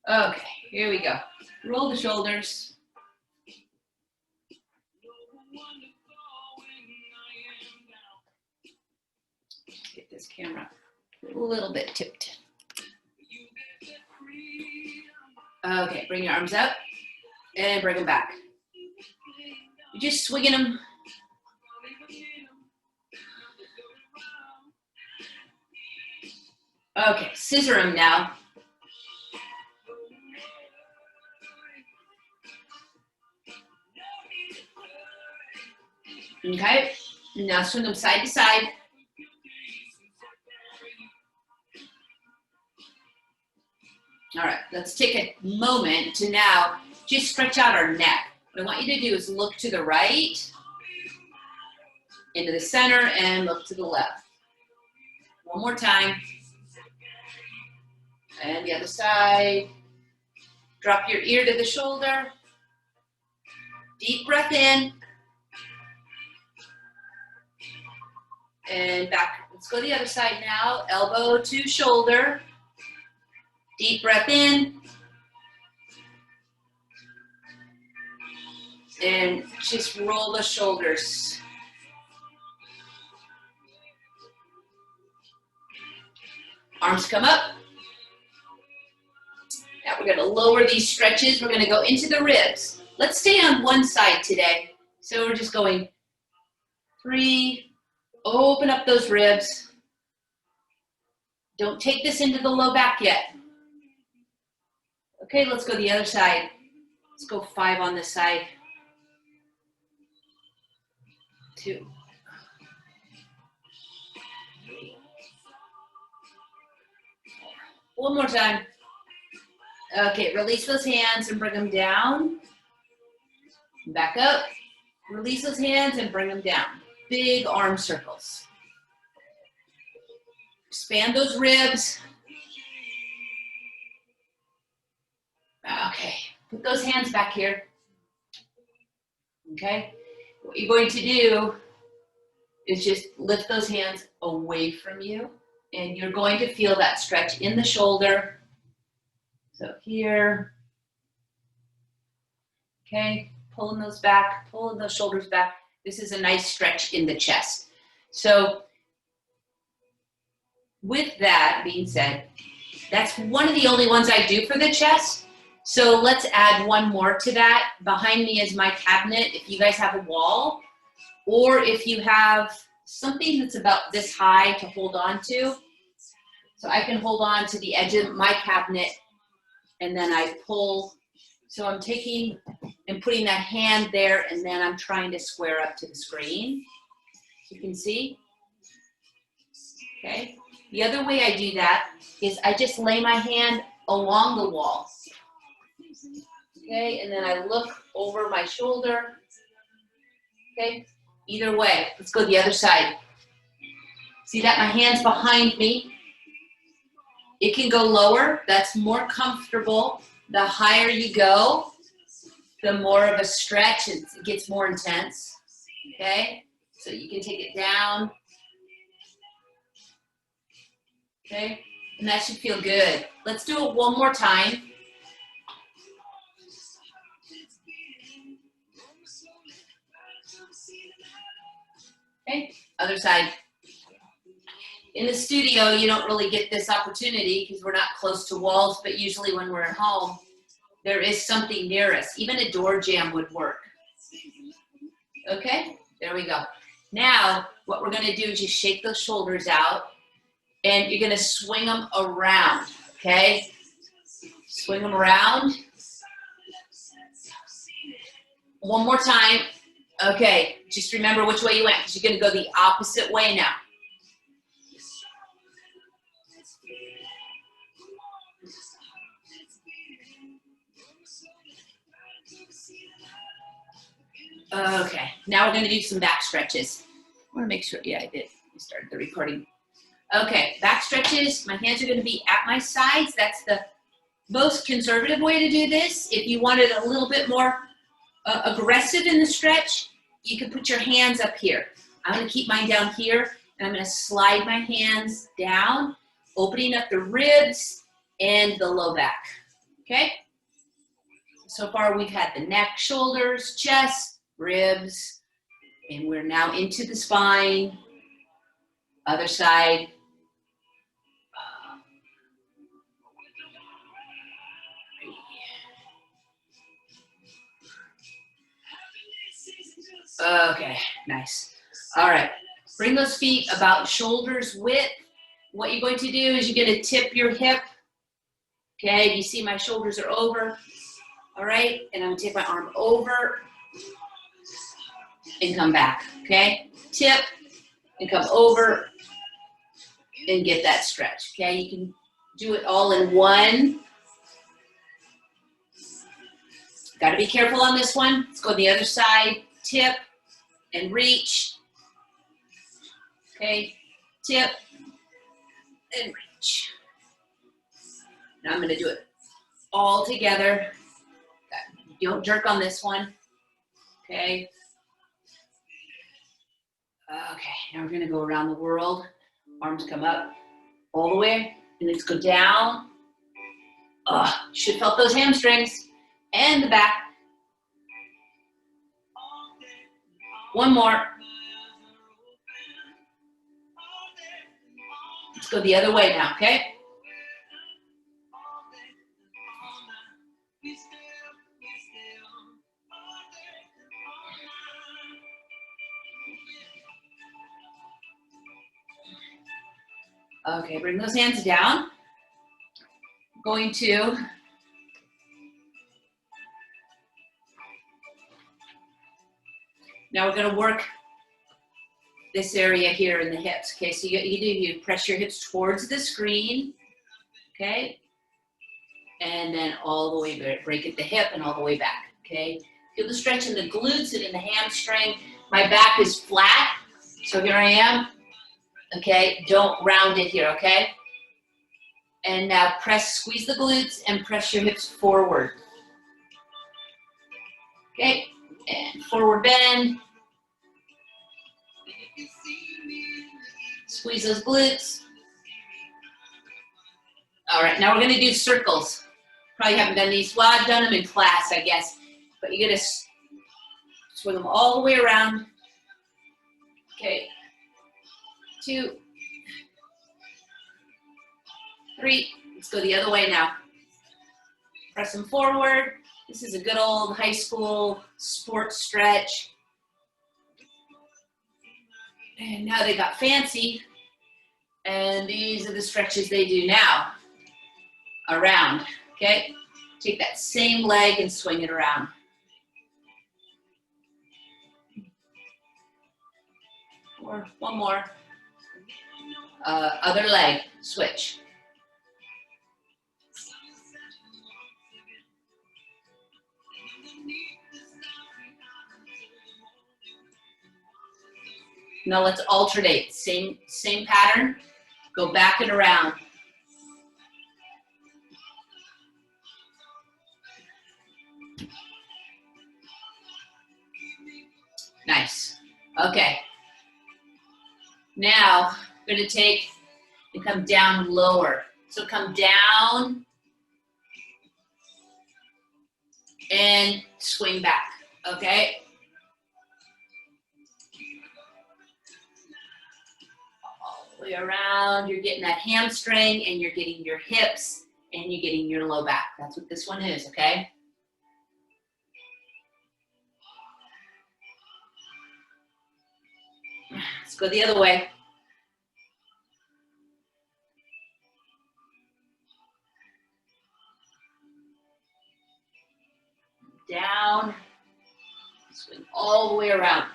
Okay, here we go. Roll the shoulders. Get this camera a little bit tipped. Okay, bring your arms up and bring them back. You're just swinging them. Okay, scissor them now. Okay, now swing them side to side. All right, let's take a moment to now just stretch out our neck. What I want you to do is look to the right, into the center, and look to the left. One more time. And the other side. Drop your ear to the shoulder. Deep breath in. And back. Let's go to the other side now. Elbow to shoulder. Deep breath in. And just roll the shoulders. Arms come up. Now we're going to lower these stretches. We're going to go into the ribs. Let's stay on one side today. So we're just going 3. Open up those ribs. Don't take this into the low back yet. Okay, let's go the other side. Let's go 5 on this side. 2. 1 more time. Okay, release those hands and bring them down. Back up. Release those hands and bring them down. Big arm circles. Expand those ribs. Okay, put those hands back here. Okay, what you're going to do is just lift those hands away from you, and you're going to feel that stretch in the shoulder. So here, okay, pulling those back, pulling those shoulders back. This is a nice stretch in the chest. So with that being said, that's one of the only ones I do for the chest. So let's add one more to that. Behind me is my cabinet. If you guys have a wall, or if you have something that's about this high to hold on to. So I can hold on to the edge of my cabinet, and then I pull. So I'm taking and putting that hand there, and then I'm trying to square up to the screen. You can see. Okay. The other way I do that is I just lay my hand along the wall. Okay, and then I look over my shoulder. Okay, either way. Let's go the other side. See that? My hand's behind me. It can go lower. That's more comfortable. The higher you go, the more of a stretch. It gets more intense. Okay, so you can take it down. Okay, and that should feel good. Let's do it one more time. Okay, other side. In the studio, you don't really get this opportunity because we're not close to walls, but usually when we're at home, there is something near us. Even a door jamb would work. Okay, there we go. Now, what we're gonna do is just shake those shoulders out, and you're gonna swing them around, okay? Swing them around. One more time. Okay, just remember which way you went, because you're gonna go the opposite way now. Okay, now we're gonna do some back stretches. I wanna make sure, yeah, I did. I started the recording. Okay, back stretches. My hands are gonna be at my sides. That's the most conservative way to do this. If you wanted a little bit more aggressive in the stretch, you can put your hands up here. I'm gonna keep mine down here, and I'm gonna slide my hands down, opening up the ribs and the low back. Okay? So far we've had the neck, shoulders, chest, ribs, and we're now into the spine. Other side. Okay, nice. All right, bring those feet about shoulders width. What you're going to do is you're going to tip your hip. Okay, you see my shoulders are over. All right, and I'm going to take my arm over and come back. Okay, tip and come over and get that stretch. Okay, you can do it all in one. Got to be careful on this one. Let's go the other side. Tip and reach. Okay, tip and reach. Now I'm going to do it all together. Don't jerk on this one. Okay. Okay, now we're going to go around the world. Arms come up all the way, and let's go down. You should have felt those hamstrings and the back. One more. Let's go the other way now, okay? Okay, bring those hands down. Going to now we're going to work this area here in the hips. Okay, so you press your hips towards the screen. Okay, and then all the way break at the hip and all the way back. Okay, feel the stretch in the glutes and in the hamstring. My back is flat, so here I am. Okay, don't round it here. Okay. And now squeeze the glutes and press your hips forward. Okay, and forward bend. Squeeze those glutes. All right, now we're gonna do circles. Probably haven't done these. Well, I've done them in class, I guess. But you're gonna swing them all the way around. Okay, 2, 3, let's go the other way now. Press them forward. This is a good old high school sports stretch. And now they got fancy. And these are the stretches they do now. Around, okay? Take that same leg and swing it around. Or one more. Other leg, switch. Now let's alternate, same pattern, go back and around. Nice, okay. Now, we're gonna take and come down lower. So come down and swing back, okay? All the way around, you're getting that hamstring and you're getting your hips and you're getting your low back. That's what this one is, okay? Let's go the other way. Down, swing all the way around.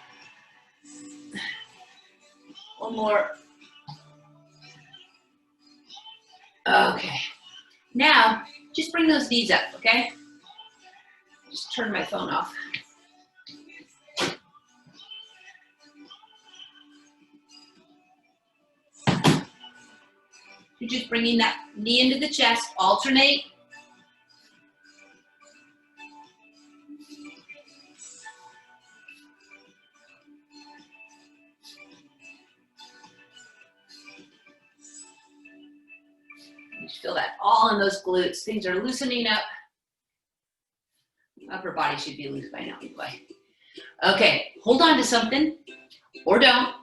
One more. Okay. Now, just bring those knees up, okay? Just turn my phone off. You're just bringing that knee into the chest, alternate. Feel that all in those glutes. Things are loosening up. Upper body should be loose by now anyway. Okay, hold on to something or don't,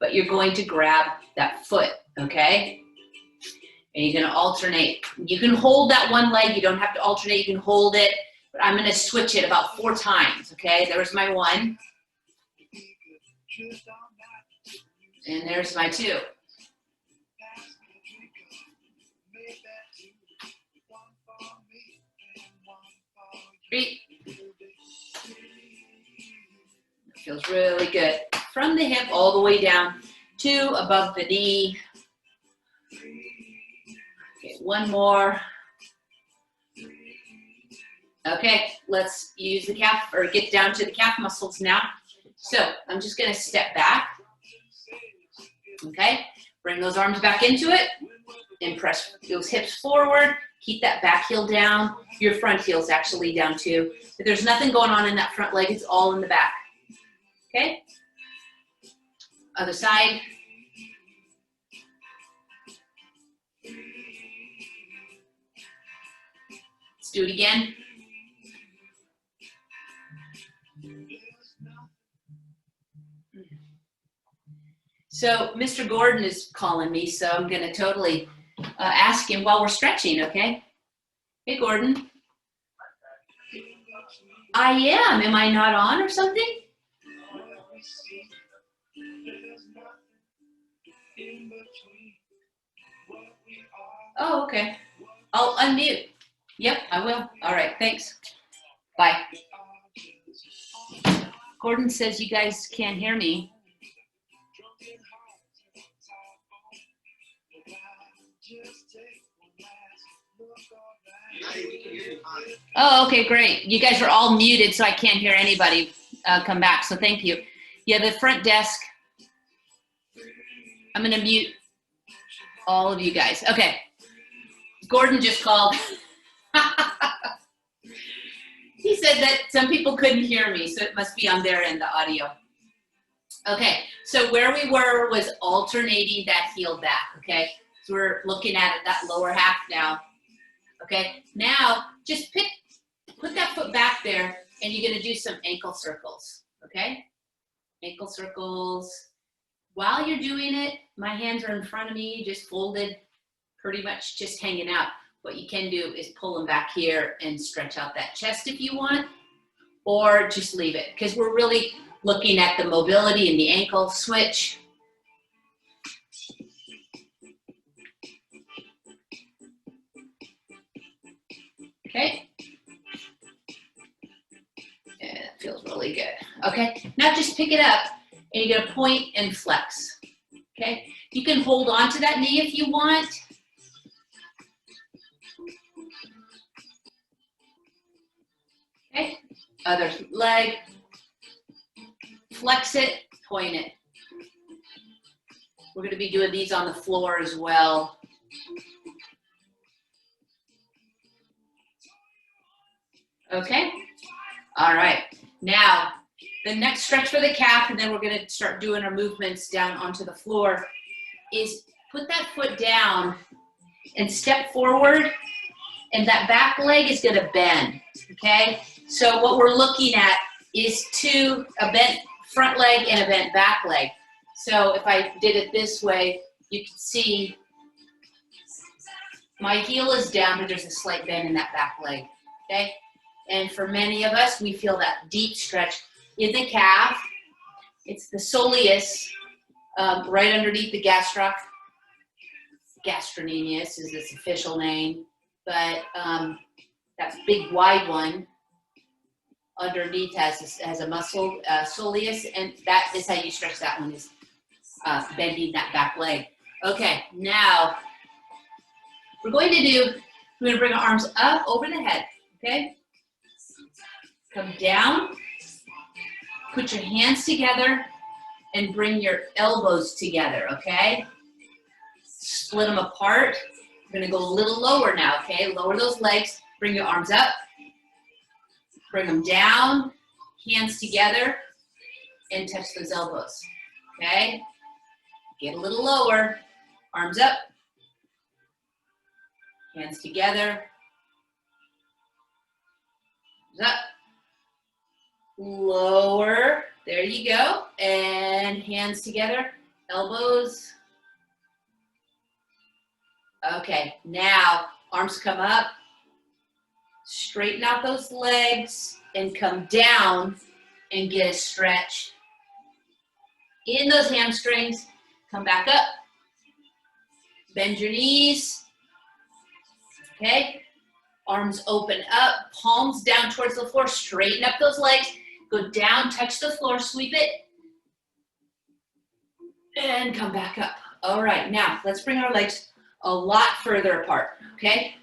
but you're going to grab that foot, okay? And you're gonna alternate. You can hold that one leg, you don't have to alternate, you can hold it, but I'm gonna switch it about 4 times, okay? There's my 1. And there's my 2. 3. Feels really good. From the hip all the way down to above the knee. Okay, 1 more. Okay, let's use the calf, or get down to the calf muscles now. So I'm just gonna step back. Okay, bring those arms back into it and press those hips forward. Keep that back heel down. Your front heel's actually down too. But there's nothing going on in that front leg, it's all in the back. Okay, other side. Let's do it again. So Mr. Gordon is calling me, so I'm gonna totally ask him while we're stretching, okay? Hey, Gordon. I am I not on or something? Oh, okay. I'll unmute. Yep, I will. All right, thanks. Bye. Gordon says you guys can't hear me. Oh, okay, great. You guys are all muted, so I can't hear anybody come back, so thank you. Yeah, the front desk, I'm gonna mute all of you guys. Okay, Gordon just called. He said that some people couldn't hear me, so it must be on their end, the audio. Okay, so where we were was alternating that heel back, okay? So we're looking at it, that lower half now. Okay, now just put that foot back there and you're gonna do some ankle circles, okay? Ankle circles. While you're doing it, my hands are in front of me, just folded, pretty much just hanging out. What you can do is pull them back here and stretch out that chest if you want, or just leave it, because we're really looking at the mobility and the ankle switch. Okay. Yeah, that feels really good. Okay, now just pick it up and you're gonna point and flex. Okay, you can hold on to that knee if you want. Okay, other leg, flex it, point it. We're gonna be doing these on the floor as well. Okay, all right. Now, the next stretch for the calf, and then we're gonna start doing our movements down onto the floor, is put that foot down and step forward, and that back leg is gonna bend, okay? So what we're looking at is a bent front leg and a bent back leg. So if I did it this way, you can see my heel is down, but there's a slight bend in that back leg, okay? And for many of us, we feel that deep stretch in the calf. It's the soleus, right underneath the gastroc. Gastrocnemius is its official name, but that big wide one underneath has a muscle, soleus, and that is how you stretch that one, is bending that back leg. Okay, now we're going to bring our arms up over the head, okay? Come down, put your hands together, and bring your elbows together, okay? Split them apart. We're gonna go a little lower now, okay? Lower those legs, bring your arms up, bring them down, hands together, and touch those elbows, okay? Get a little lower, arms up, Hands together. Up. Lower. There you go. And hands together. Elbows. Okay, now arms come up. Straighten out those legs and come down and get a stretch in those hamstrings. Come back up. Bend your knees. Okay. Arms open up, palms down towards the floor. Straighten up those legs. Go down, touch the floor, sweep it. And come back up. All right, now let's bring our legs a lot further apart, okay?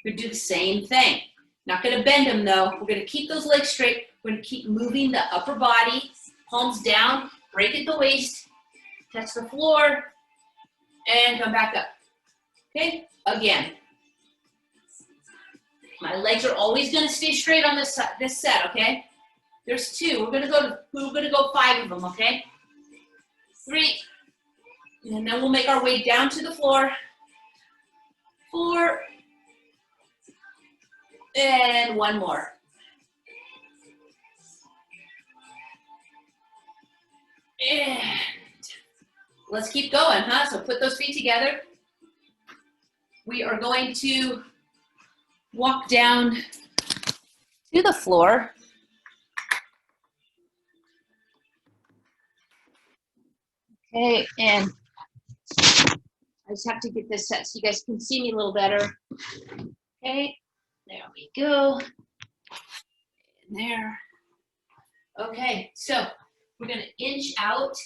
We're gonna do the same thing. Not gonna bend them though. We're gonna keep those legs straight. We're gonna keep moving the upper body, palms down, break at the waist, touch the floor, and come back up. Okay, again. My legs are always gonna stay straight on this set, okay? There's 2. We're gonna go 5 of them, okay? 3, and then we'll make our way down to the floor. 4, and 1 more. And let's keep going, huh? So put those feet together. We are going to walk down to the floor. Okay, and I just have to get this set so you guys can see me a little better. Okay, there we go. And there. Okay, so we're gonna inch out.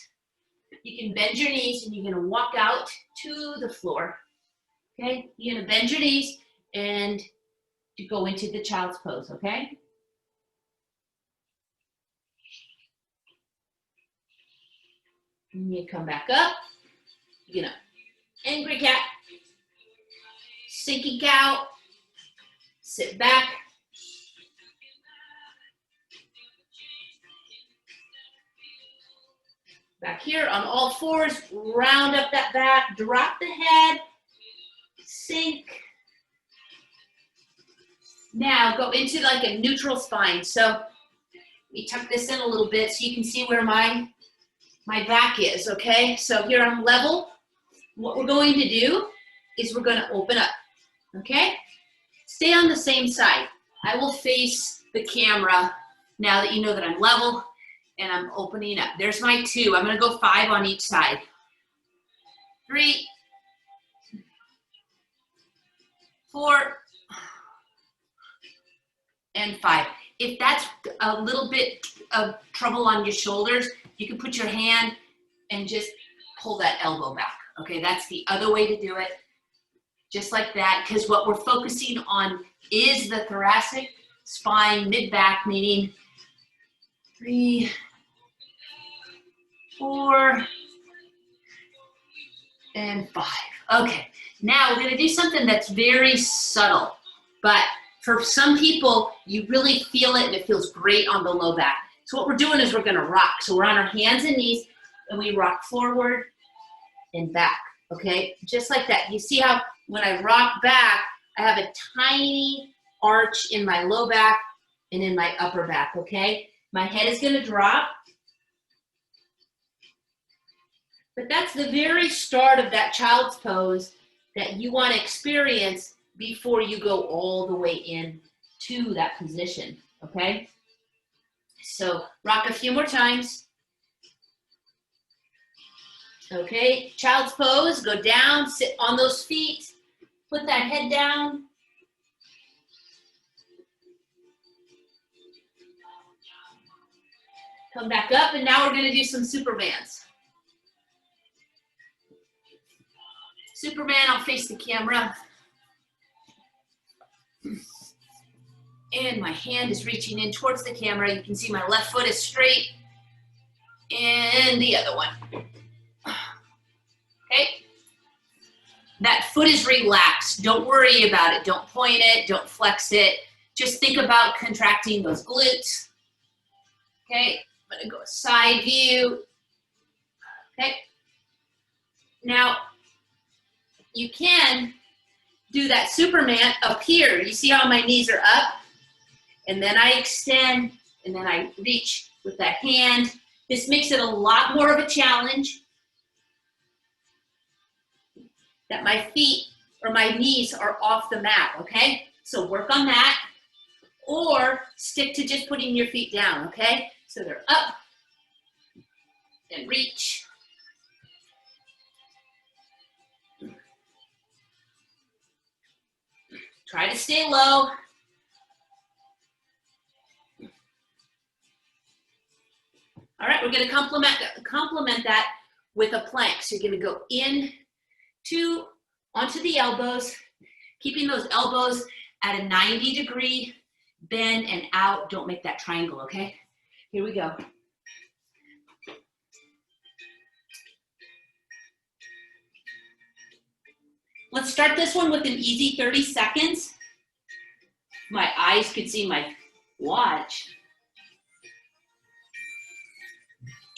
You can bend your knees and you're gonna walk out to the floor. Okay, you're gonna bend your knees and to go into the child's pose, okay? And you come back up. You're gonna angry cat, sinking cow, sit back. Back here on all fours, round up that back, drop the head, sink. Now go into like a neutral spine. So we tuck this in a little bit so you can see where my back is, okay? So here I'm level. What we're going to do is we're gonna open up, okay? Stay on the same side. I will face the camera now that you know that I'm level and I'm opening up. There's my 2. I'm gonna go 5 on each side. 3, 4, and 5. If that's a little bit of trouble on your shoulders, you can put your hand and just pull that elbow back. Okay, that's the other way to do it. Just like that, because what we're focusing on is the thoracic spine, mid-back, meaning 3, 4, and 5. Okay, now we're gonna do something that's very subtle, but for some people, you really feel it and it feels great on the low back. So what we're doing is we're gonna rock. So we're on our hands and knees and we rock forward and back, okay? Just like that. You see how when I rock back, I have a tiny arch in my low back and in my upper back, okay? My head is gonna drop. But that's the very start of that child's pose that you wanna experience before you go all the way in to that position, okay? So rock a few more times. Okay, child's pose, go down, sit on those feet, put that head down. Come back up, and now we're gonna do some Supermans. Superman, I'll face the camera. And my hand is reaching in towards the camera. You can see my left foot is straight. And the other one. Okay? That foot is relaxed. Don't worry about it. Don't point it. Don't flex it. Just think about contracting those glutes. Okay? I'm going to go a side view. Okay? Now, you can do that Superman up here. You see how my knees are up? And then I extend, and then I reach with that hand. This makes it a lot more of a challenge that my feet or my knees are off the mat, okay? So work on that, or stick to just putting your feet down, okay? So they're up and reach. Try to stay low. All right, we're gonna complement that with a plank. So you're gonna go in onto the elbows, keeping those elbows at a 90-degree bend and out. Don't make that triangle, okay? Here we go. Let's start this one with an easy 30 seconds. My eyes could see my watch.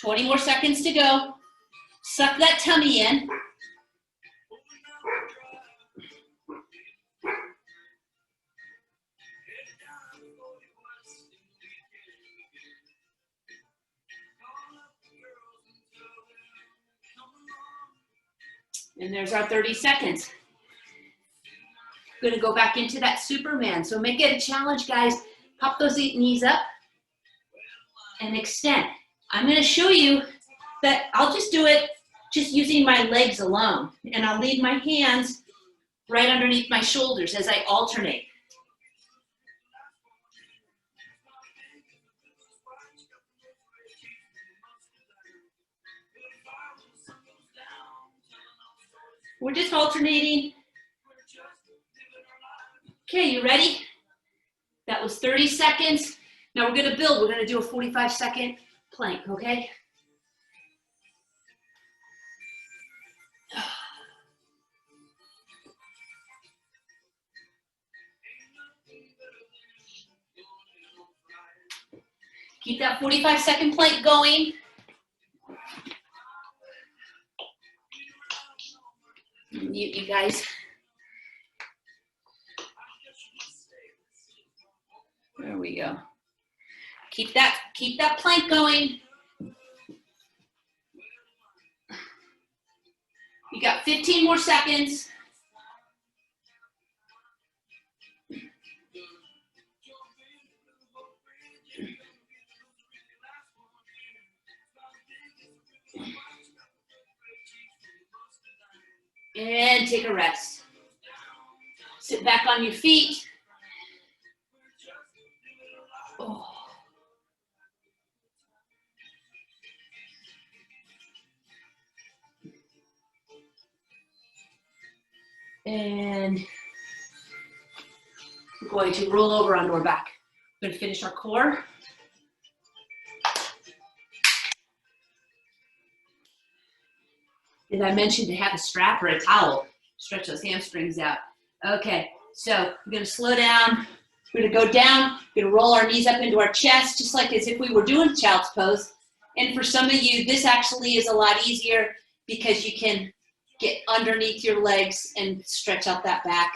20 more seconds to go. Suck that tummy in. And there's our 30 seconds. We're gonna go back into that Superman. So make it a challenge, guys. Pop those knees up and extend. I'm gonna show you that I'll just do it just using my legs alone. And I'll leave my hands right underneath my shoulders as I alternate. We're just alternating. Okay, you ready? That was 30 seconds. Now we're gonna build. We're gonna do a 45-second plank, okay? Keep that 45-second plank going. You guys. There we go. Keep that plank going. You got 15 more seconds. And take a rest. Sit back on your feet. Oh. And we're going to roll over onto our back. We're going to finish our core. Did I mention to have a strap or a towel? Stretch those hamstrings out. Okay, so we're gonna slow down. We're gonna go down. We're gonna roll our knees up into our chest, just like as if we were doing child's pose. And for some of you, this actually is a lot easier because you can get underneath your legs and stretch out that back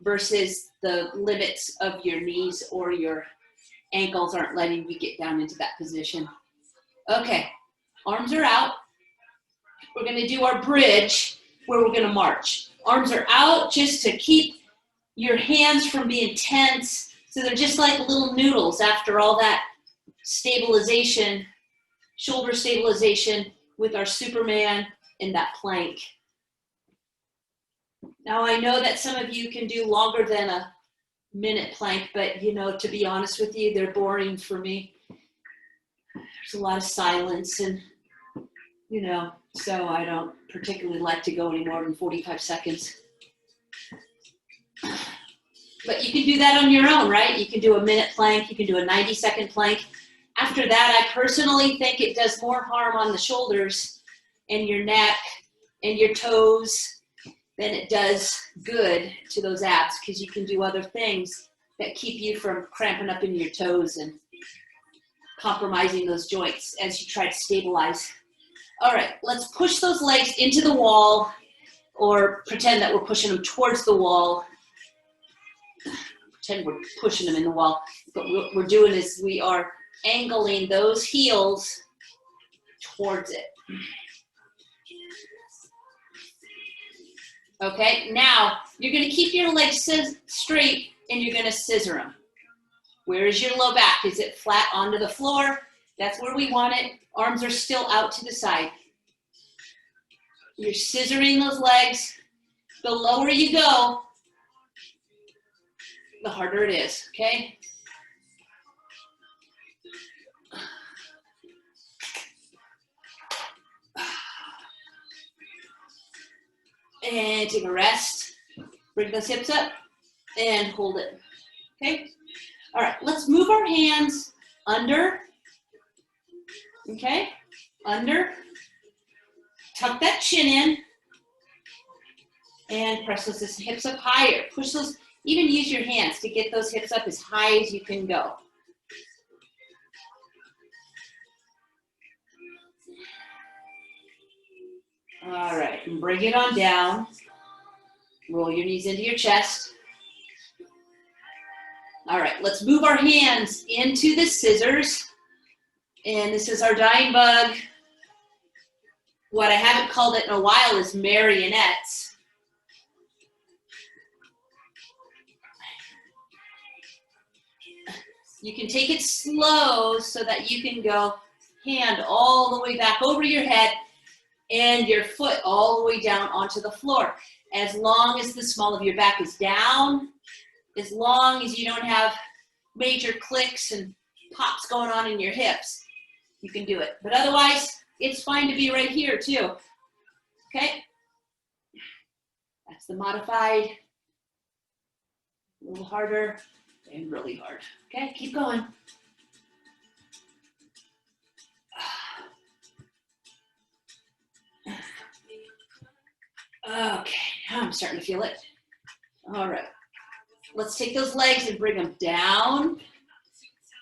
versus the limits of your knees or your ankles aren't letting you get down into that position. Okay, arms are out. We're gonna do our bridge where we're gonna march. Arms are out just to keep your hands from being tense. So they're just like little noodles after all that stabilization, shoulder stabilization with our Superman and that plank. Now I know that some of you can do longer than a minute plank, but you know, to be honest with you, they're boring for me. There's a lot of silence and you know, so I don't particularly like to go any more than 45 seconds. But you can do that on your own, right? You can do a minute plank, you can do a 90-second plank. After that, I personally think it does more harm on the shoulders and your neck and your toes than it does good to those abs because you can do other things that keep you from cramping up in your toes and compromising those joints as you try to stabilize. All right, let's push those legs into the wall or pretend that we're pushing them towards the wall. Pretend we're pushing them in the wall. But what we're doing is we are angling those heels towards it. Okay, now you're going to keep your legs straight and you're going to scissor them. Where is your low back? Is it flat onto the floor? That's where we want it. Arms are still out to the side. You're scissoring those legs. The lower you go, the harder it is, okay? And take a rest. Bring those hips up and hold it, okay? All right, let's move our hands under, okay? Under. Tuck that chin in and press those hips up higher. Push those, even use your hands to get those hips up as high as you can go. All right, and bring it on down. Roll your knees into your chest. All right, let's move our hands into the scissors. And this is our dying bug. What I haven't called it in a while is marionettes. You can take it slow so that you can go hand all the way back over your head and your foot all the way down onto the floor. As long as the small of your back is down, as long as you don't have major clicks and pops going on in your hips, you can do it. But otherwise, it's fine to be right here too, okay? That's the modified, a little harder and really hard. Okay, keep going. Okay, now I'm starting to feel it. All right, let's take those legs and bring them down.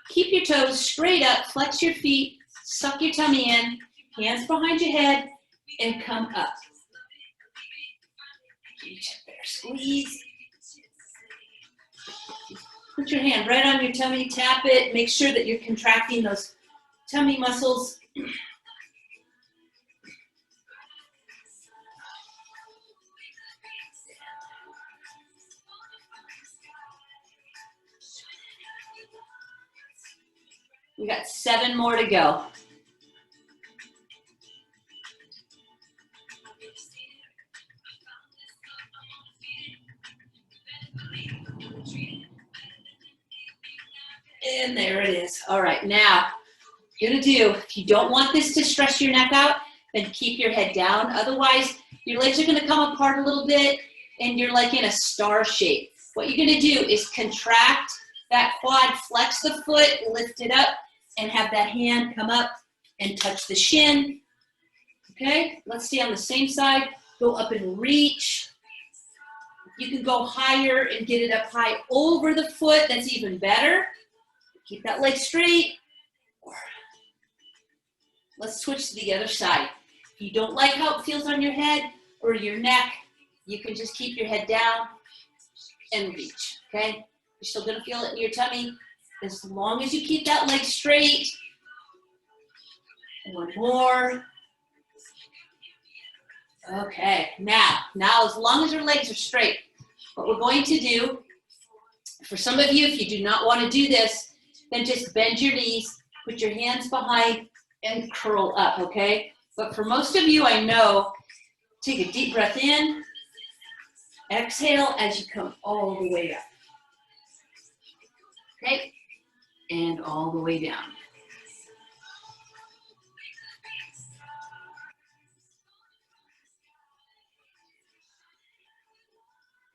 Keep your toes straight up, flex your feet, suck your tummy in, hands behind your head, and come up. Better squeeze. Put your hand right on your tummy, tap it, make sure that you're contracting those tummy muscles. We got 7 more to go. And there it is. All right, now, you're gonna do, if you don't want this to stress your neck out, then keep your head down. Otherwise, your legs are gonna come apart a little bit and you're like in a star shape. What you're gonna do is contract that quad, flex the foot, lift it up, and have that hand come up and touch the shin. Okay, let's stay on the same side. Go up and reach. You can go higher and get it up high over the foot. That's even better. Keep that leg straight. Let's switch to the other side. If you don't like how it feels on your head or your neck, you can just keep your head down and reach, okay? You're still gonna feel it in your tummy. As long as you keep that leg straight. One more. Okay, now as long as your legs are straight, what we're going to do, for some of you, if you do not want to do this, then just bend your knees, put your hands behind, and curl up, okay? But for most of you, I know, take a deep breath in, exhale as you come all the way up. Okay, and all the way down.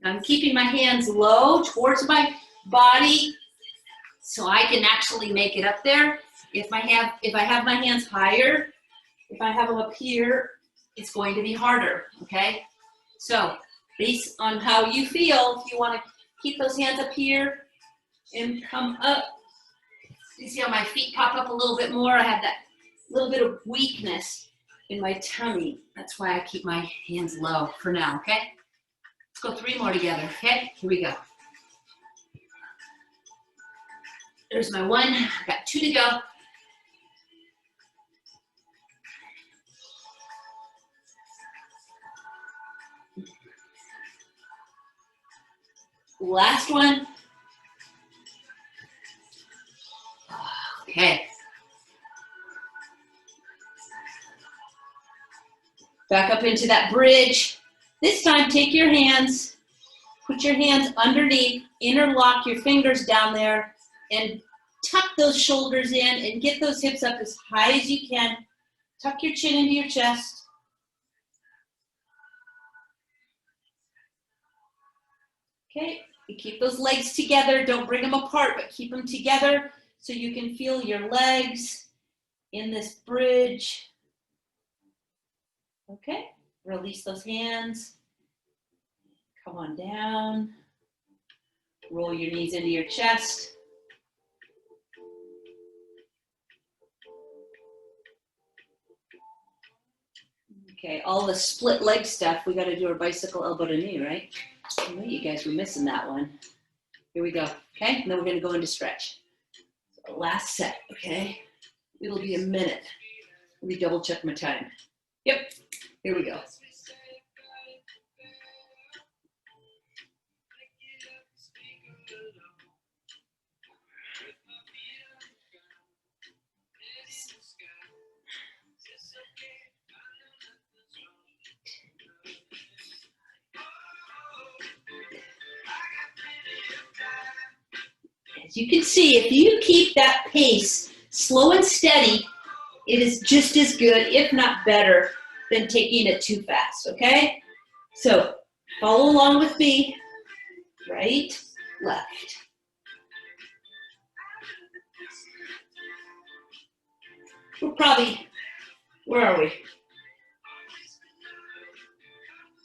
I'm keeping my hands low towards my body so I can actually make it up there. If I have my hands higher, if I have them up here, it's going to be harder, okay? So based on how you feel, if you want to keep those hands up here and come up, you see how my feet pop up a little bit more? I have that little bit of weakness in my tummy. That's why I keep my hands low for now, okay? Let's go 3 more together, okay? Here we go. There's my 1, I got 2 to go. Last one. Okay. Back up into that bridge. This time, take your hands, put your hands underneath, interlock your fingers down there, and tuck those shoulders in and get those hips up as high as you can. Tuck your chin into your chest. Okay, you keep those legs together. Don't bring them apart, but keep them together so you can feel your legs in this bridge. Okay, release those hands. Come on down. Roll your knees into your chest. Okay, all the split leg stuff, we got to do our bicycle elbow to knee, right? I know you guys were missing that one. Here we go, okay? And then we're going to go into stretch. So last set, okay? It'll be a minute. Let me double check my time. Yep, here we go. As you can see, if you keep that pace slow and steady, it is just as good, if not better, than taking it too fast, okay? So follow along with me, right, left. We're probably, where are we?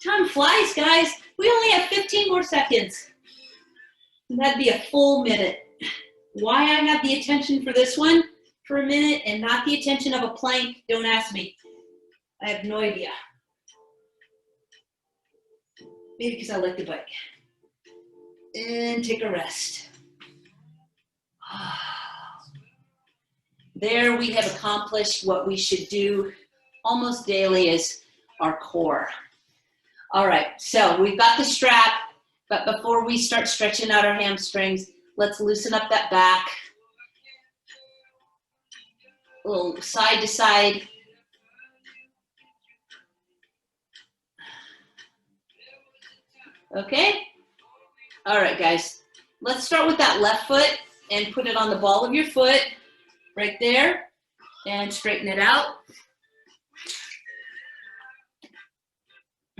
Time flies, guys. We only have 15 more seconds. And that'd be a full minute. Why I have the attention for this one for a minute and not the attention of a plank, don't ask me. I have no idea. Maybe because I like the bike. And take a rest. There we have accomplished what we should do almost daily is our core. All right, so we've got the strap, but before we start stretching out our hamstrings, let's loosen up that back. A little side to side. Okay? All right, guys. Let's start with that left foot and put it on the ball of your foot right there and straighten it out.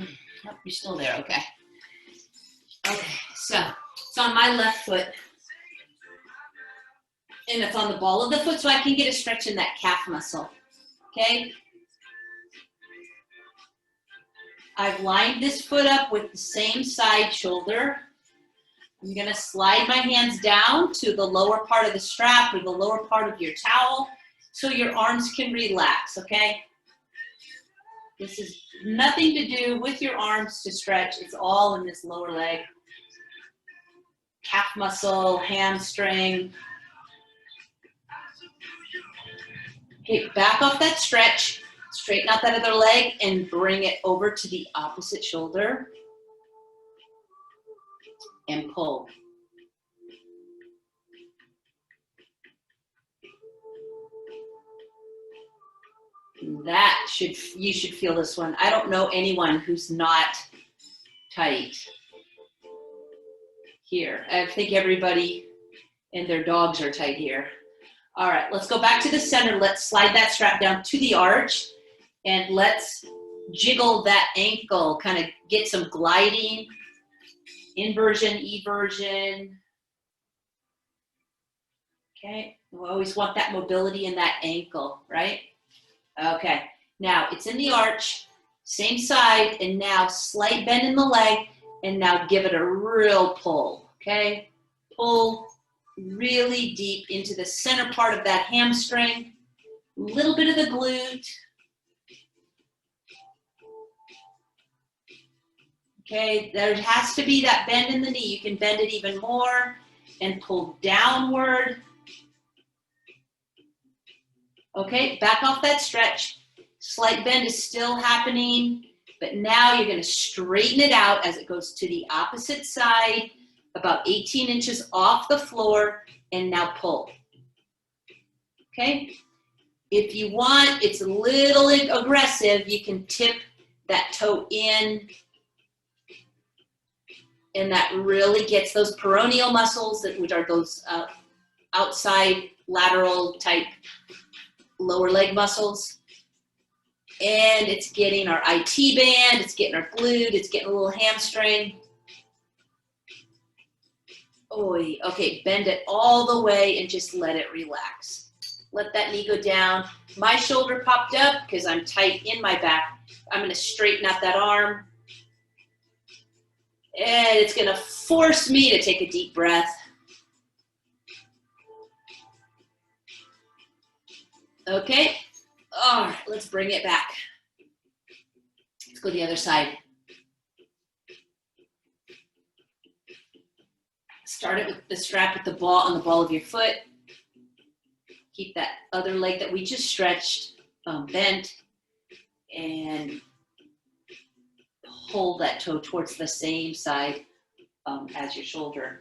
Oh, you're still there, okay. Okay, so it's on my left foot. And it's on the ball of the foot so I can get a stretch in that calf muscle, okay? I've lined this foot up with the same side shoulder. I'm gonna slide my hands down to the lower part of the strap or the lower part of your towel so your arms can relax, okay? This is nothing to do with your arms to stretch. It's all in this lower leg. Calf muscle, hamstring. Okay, back off that stretch, straighten out that other leg and bring it over to the opposite shoulder and pull. You should feel this one. I don't know anyone who's not tight here. I think everybody and their dogs are tight here. All right, let's go back to the center. Let's slide that strap down to the arch and let's jiggle that ankle, kind of get some gliding, inversion, eversion. Okay, we always want that mobility in that ankle, right? Okay, now it's in the arch, same side, and now slight bend in the leg, and now give it a real pull, okay? Pull really deep into the center part of that hamstring, a little bit of the glute. Okay, there has to be that bend in the knee. You can bend it even more and pull downward. Okay, back off that stretch. Slight bend is still happening, but now you're going to straighten it out as it goes to the opposite side, about 18 inches off the floor, and now pull. Okay, if you want, it's a little aggressive, you can tip that toe in, and that really gets those peroneal muscles, which are those outside lateral type lower leg muscles. And it's getting our IT band, it's getting our glute, it's getting a little hamstring. Oy, okay, bend it all the way and just let it relax. Let that knee go down. My shoulder popped up because I'm tight in my back. I'm gonna straighten out that arm. And it's gonna force me to take a deep breath. Okay, all right, let's bring it back. Let's go to the other side. Start it with the strap with the ball on the ball of your foot. Keep that other leg that we just stretched bent, and pull that toe towards the same side as your shoulder.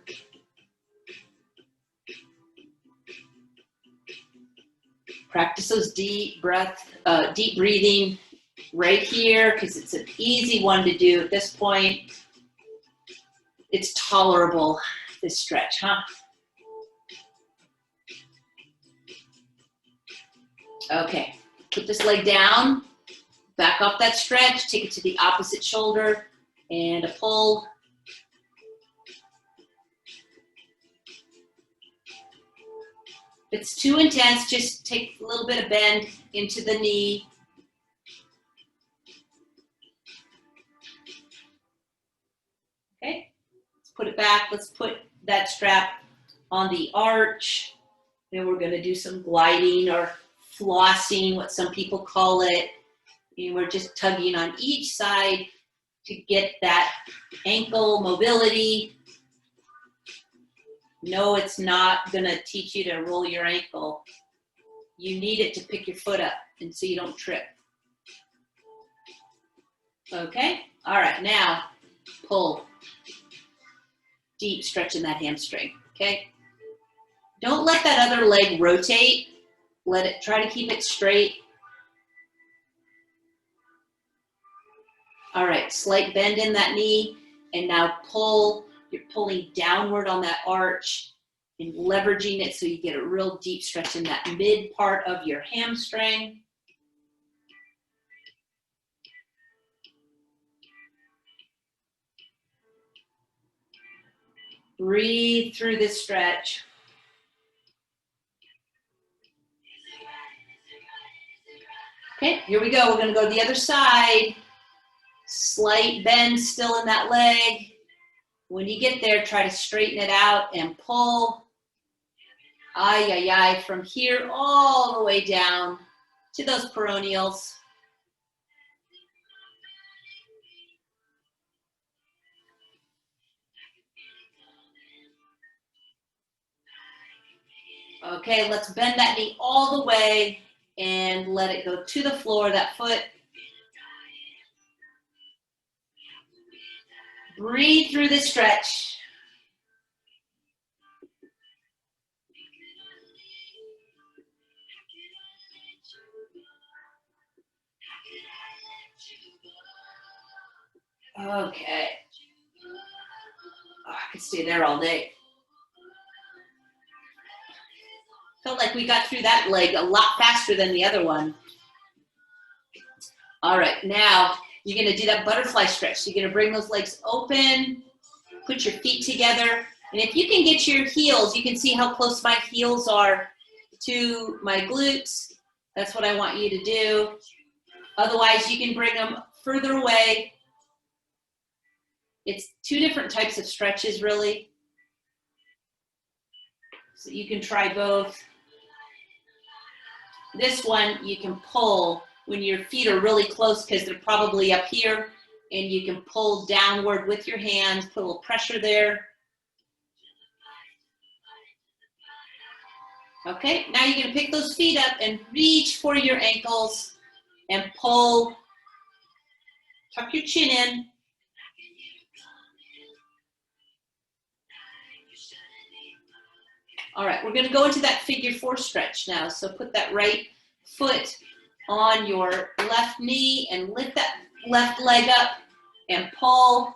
Practice those deep breathing right here, because it's an easy one to do at this point. It's tolerable, this stretch, huh? Okay, put this leg down, back off that stretch, take it to the opposite shoulder, and a pull. If it's too intense, just take a little bit of bend into the knee. Okay, let's put it back. Let's put that strap on the arch. Then we're gonna do some gliding or flossing, what some people call it. And we're just tugging on each side to get that ankle mobility. No, it's not gonna teach you to roll your ankle. You need it to pick your foot up and so you don't trip. Okay, all right, now pull. Deep stretch in that hamstring, okay? Don't let that other leg rotate. Let it, try to keep it straight. All right, slight bend in that knee, and now pull. You're pulling downward on that arch and leveraging it so you get a real deep stretch in that mid part of your hamstring. Breathe through this stretch. Okay, here we go. We're gonna go to the other side. Slight bend still in that leg. When you get there, try to straighten it out and pull. Ay, ay, ay, from here all the way down to those peroneals. Okay, let's bend that knee all the way and let it go to the floor, that foot. Breathe through the stretch. Okay. Oh, I could stay there all day. Felt like we got through that leg a lot faster than the other one. All right, now you're gonna do that butterfly stretch. So you're gonna bring those legs open, put your feet together, and if you can get your heels, you can see how close my heels are to my glutes. That's what I want you to do. Otherwise, you can bring them further away. It's two different types of stretches, really. So you can try both. This one you can pull when your feet are really close because they're probably up here. and you can pull downward with your hands, put a little pressure there. Okay, now you're gonna pick those feet up and reach for your ankles and pull, tuck your chin in. All right, we're gonna go into that figure 4 stretch now. So put that right foot on your left knee and lift that left leg up and pull.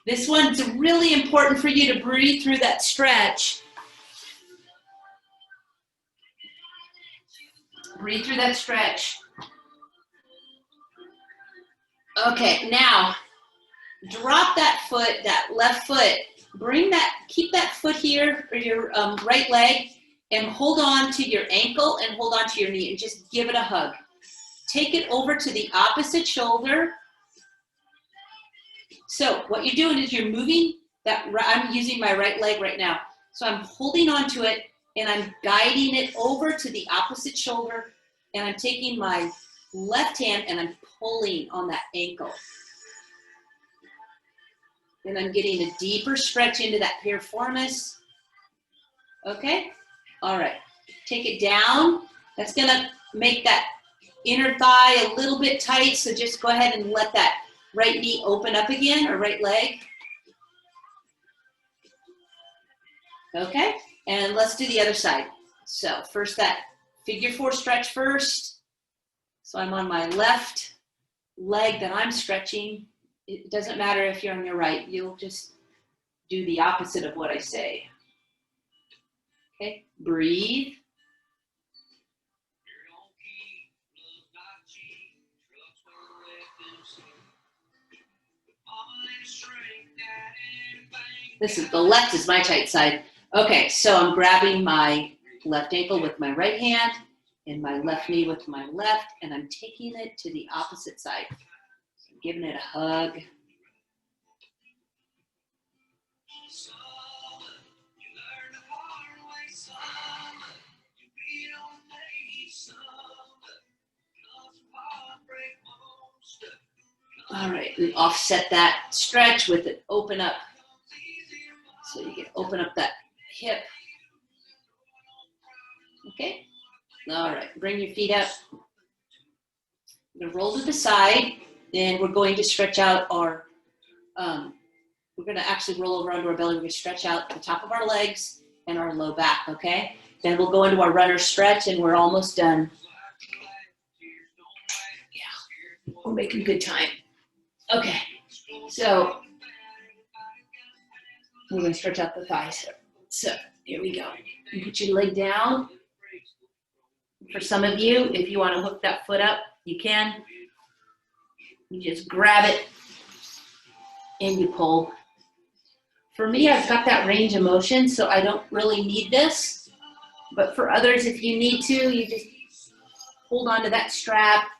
This one's really important for you to breathe through that stretch. Breathe through that stretch. Okay, now drop that foot, that left foot. Bring that, keep that foot here for your right leg and hold on to your ankle and hold on to your knee and just give it a hug. Take it over to the opposite shoulder. So what you're doing is you're moving that, I'm using my right leg right now. So I'm holding on to it and I'm guiding it over to the opposite shoulder and I'm taking my left hand and I'm pulling on that ankle. And I'm getting a deeper stretch into that piriformis. Okay? All right. Take it down. That's gonna make that inner thigh a little bit tight, so just go ahead and let that right knee open up again, or right leg. Okay? And let's do the other side. So first that figure 4 stretch first. So I'm on my left leg that I'm stretching. It doesn't matter if you're on your right, you'll just do the opposite of what I say. Okay, breathe. This is the left is my tight side. Okay, so I'm grabbing my left ankle with my right hand and my left knee with my left, and I'm taking it to the opposite side. Giving it a hug. All right, we offset that stretch with it open up. So you can open up that hip. Okay, all right, bring your feet up. We're gonna roll to the side. Then we're going to stretch out our, we're gonna actually roll over onto our belly. We're gonna stretch out the top of our legs and our low back, okay? Then we'll go into our runner stretch and we're almost done. Yeah, we're making good time. Okay, so we're gonna stretch out the thighs. So here we go. You put your leg down. For some of you, if you wanna hook that foot up, you can. You just grab it and you pull. For me, I've got that range of motion, so I don't really need this. But for others, if you need to, you just hold on to that strap.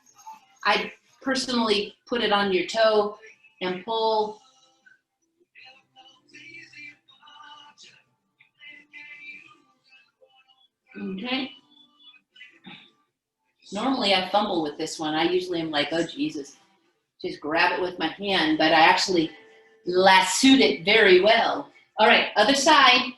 I personally put it on your toe and pull. Okay. Normally I fumble with this one. I usually am like, oh Jesus. Just grab it with my hand, but I actually lassoed it very well. All right, other side.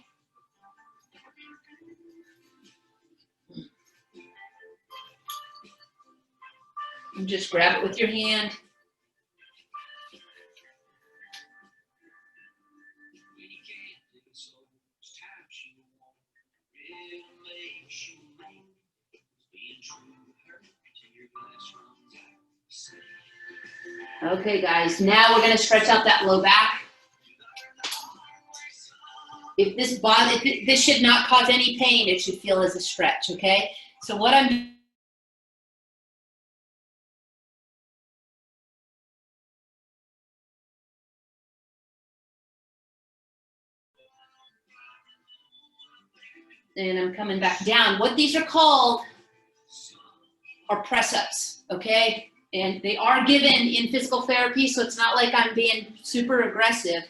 And just grab it with your hand. Okay, guys, now we're gonna stretch out that low back. If this should not cause any pain, it should feel as a stretch, okay? So what I'm and I'm coming back down. What these are called are press-ups, okay? And they are given in physical therapy, so it's not like I'm being super aggressive,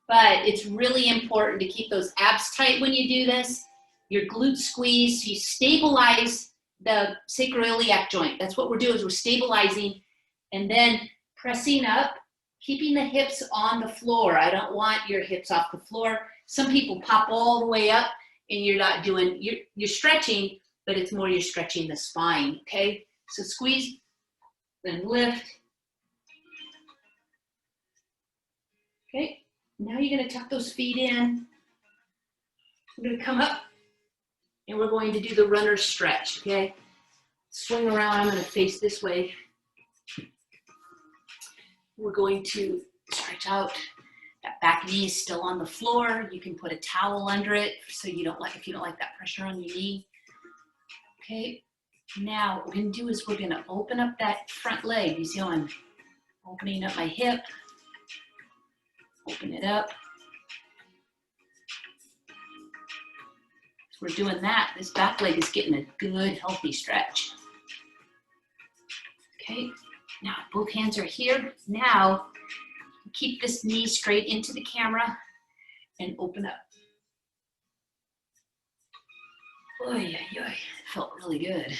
but it's really important to keep those abs tight when you do this. Your glutes squeeze, so you stabilize the sacroiliac joint. That's what we're doing, is we're stabilizing and then pressing up, keeping the hips on the floor. I don't want your hips off the floor. Some people pop all the way up and you're not doing, you're stretching, but it's more you're stretching the spine, okay? So squeeze, then lift. Okay, now you're gonna tuck those feet in. We're gonna come up and we're going to do the runner stretch, okay? Swing around, I'm gonna face this way. We're going to stretch out. That back knee is still on the floor. You can put a towel under it so you don't like, if you don't like that pressure on your knee. Okay, now what we're gonna do is we're gonna open up that front leg. You see how I'm opening up my hip, open it up. So we're doing that. This back leg is getting a good, healthy stretch. Okay, now both hands are here. Now, keep this knee straight into the camera and open up. Oy, oy, oy. Felt really good.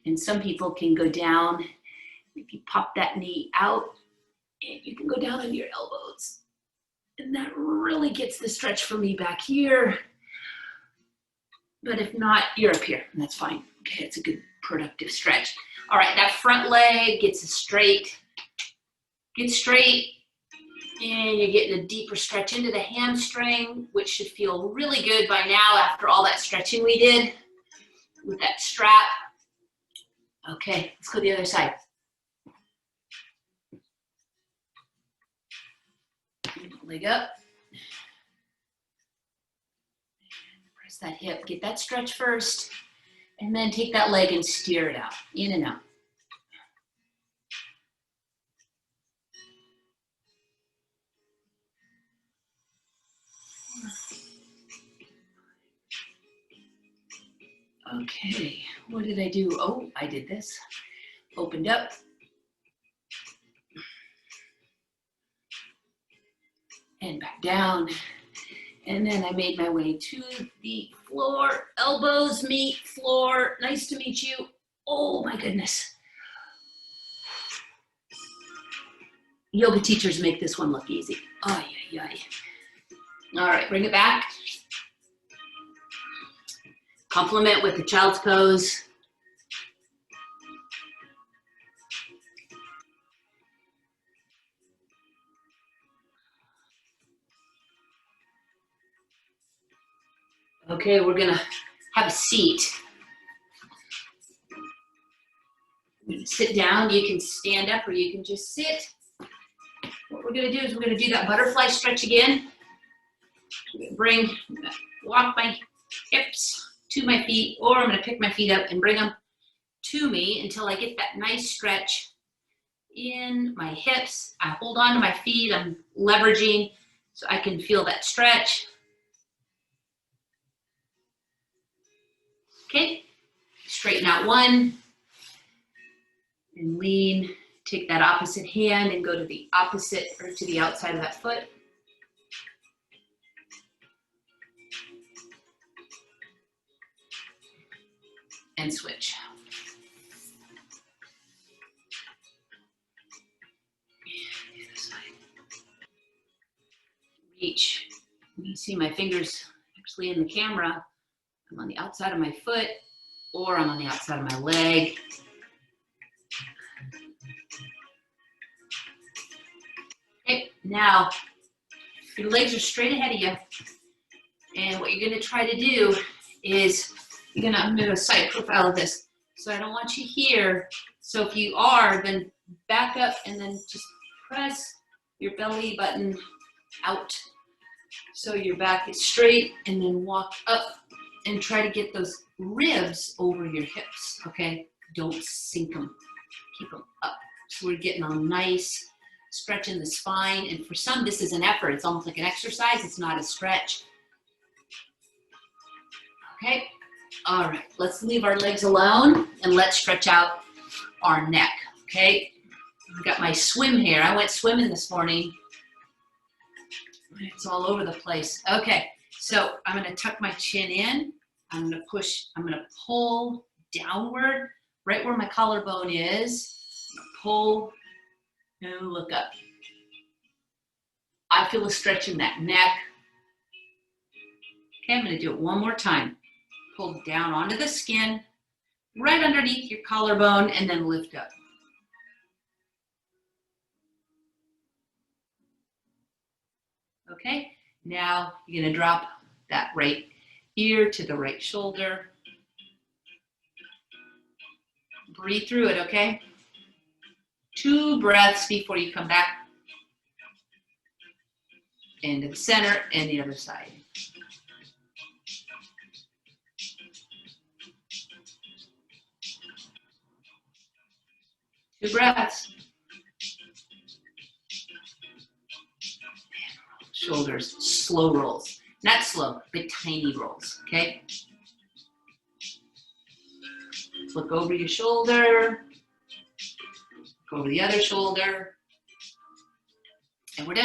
And some people can go down. If you pop that knee out, and you can go down on your elbows. And that really gets the stretch for me back here. But if not, you're up here, and that's fine. Okay, it's a good productive stretch. All right, that front leg gets straight. Get straight. And you're getting a deeper stretch into the hamstring, which should feel really good by now after all that stretching we did with that strap. Okay, let's go to the other side. Leg up. Press that hip, get that stretch first, and then take that leg and steer it out, in and out. Okay, what did I do? Oh, I did this. Opened up. And back down. And then I made my way to the floor. Elbows meet floor. Nice to meet you. Oh my goodness. Yoga teachers make this one look easy. Ay, ay, ay. All right, bring it back. Complement with the child's pose. Okay, we're gonna have a seat. We're gonna sit down. You can stand up or you can just sit. What we're gonna do is we're gonna do that butterfly stretch again. I'm gonna walk my hips to my feet, or I'm gonna pick my feet up and bring them to me until I get that nice stretch in my hips. I hold on to my feet, I'm leveraging so I can feel that stretch. Okay, straighten out one and lean. Take that opposite hand and go to the opposite or to the outside of that foot. And switch. Reach. You see my fingers actually in the camera. I'm on the outside of my foot or I'm on the outside of my leg. Okay, now your legs are straight ahead of you. And what you're gonna try to do is, I'm gonna side profile of this. So I don't want you here. So if you are, then back up and then just press your belly button out. So your back is straight, and then walk up and try to get those ribs over your hips, okay? Don't sink them, keep them up. So we're getting a nice stretch in the spine. And for some, this is an effort. It's almost like an exercise. It's not a stretch. Okay, all right. Let's leave our legs alone and let's stretch out our neck, okay? I've got my swim hair. I went swimming this morning. It's all over the place. Okay, so I'm gonna tuck my chin in. I'm gonna pull downward, right where my collarbone is. Pull and look up. I feel a stretch in that neck. Okay, I'm going to do it one more time. Pull down onto the skin, right underneath your collarbone, and then lift up. Okay, now you're going to drop that right ear to the right shoulder. Breathe through it, okay? 2 breaths before you come back into the center and the other side. Two breaths. Shoulders, slow rolls. Not slow, but tiny rolls, okay? Look over your shoulder, go over the other shoulder, and we're done.